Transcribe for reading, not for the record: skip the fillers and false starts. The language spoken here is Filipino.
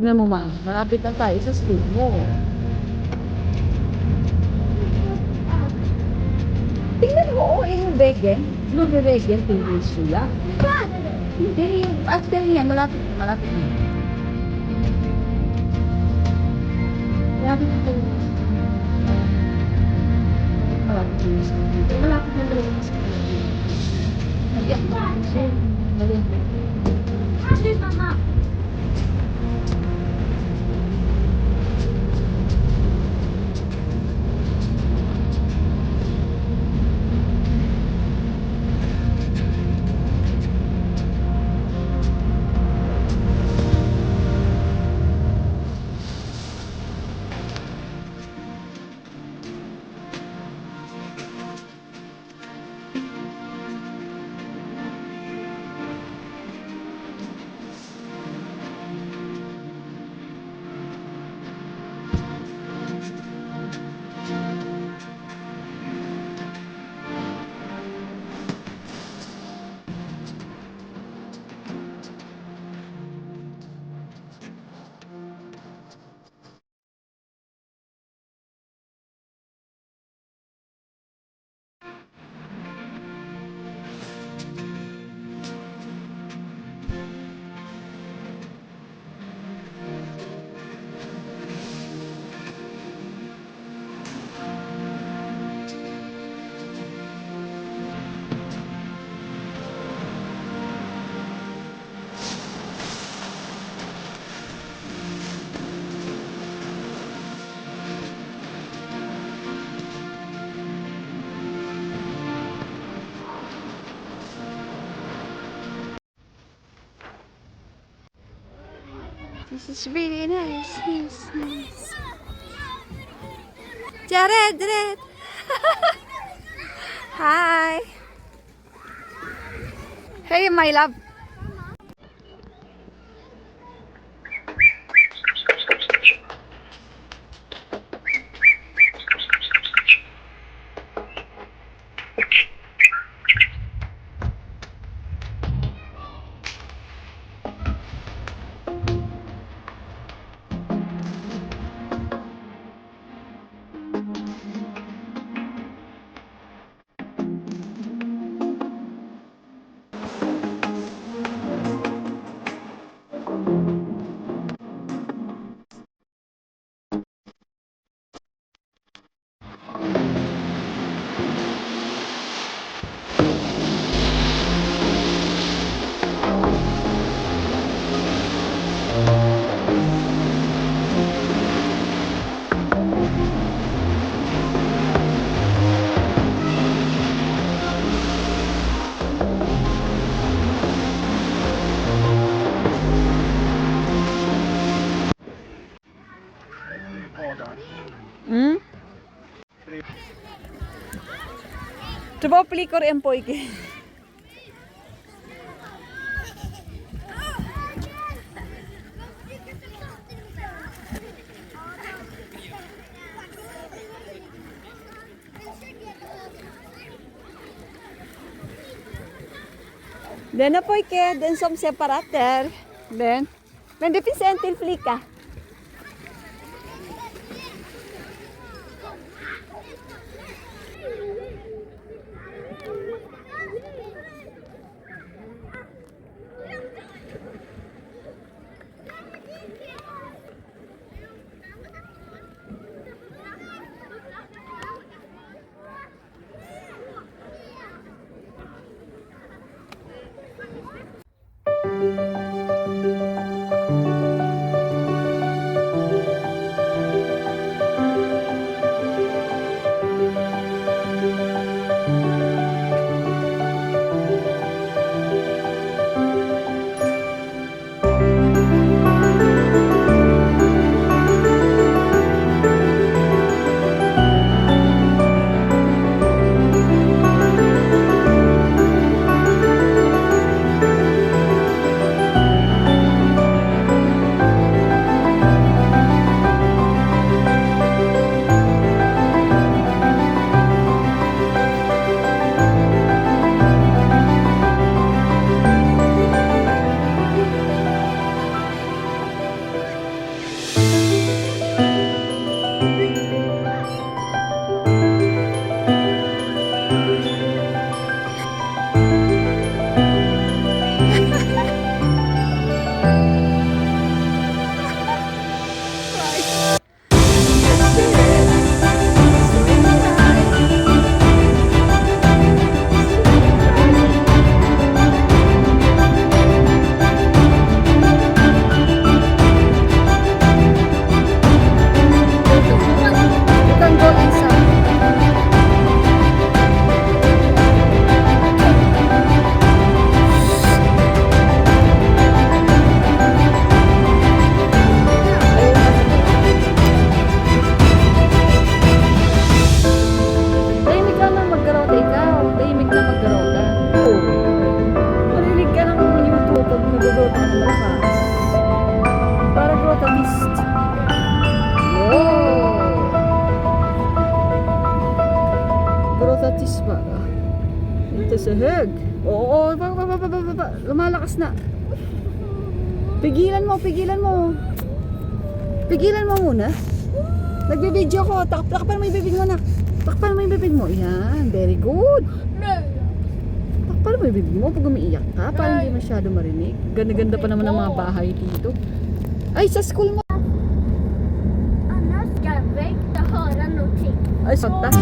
Tingnan mo, ma'am. Malapit na tayo sa school mo. Tingnan mo, oo, yung vegan. Yung vegan, tingnan sila. Hindi, yung after niya, malapit na. Malapit na. Malapit na tayo. Malapit na yung school. Malapit na tayo yung school. Ayan. Dali. Mama. This is really nice. Nice. Jared, Jared. Hi. Hey, my love. Hmm? Coba pelikor empo iki. Den po ikke den som separater. Den. Men det finns en till flicka. Sahig. Oo, baba. Lumalakas na. Pigilan mo. Pigilan mo muna. Nagbibideo ko. Takpan mo yung bibig mo, nak. Takpan mo yung bibig mo. Yan, very good. Takpan mo yung bibig mo pag umiiyak ka. Para hindi masyado marinig. Ganda-ganda pa naman ang mga bahay dito. Ay, sa school mo. Annars ska jag väcka höra någonting. Ay, sakta.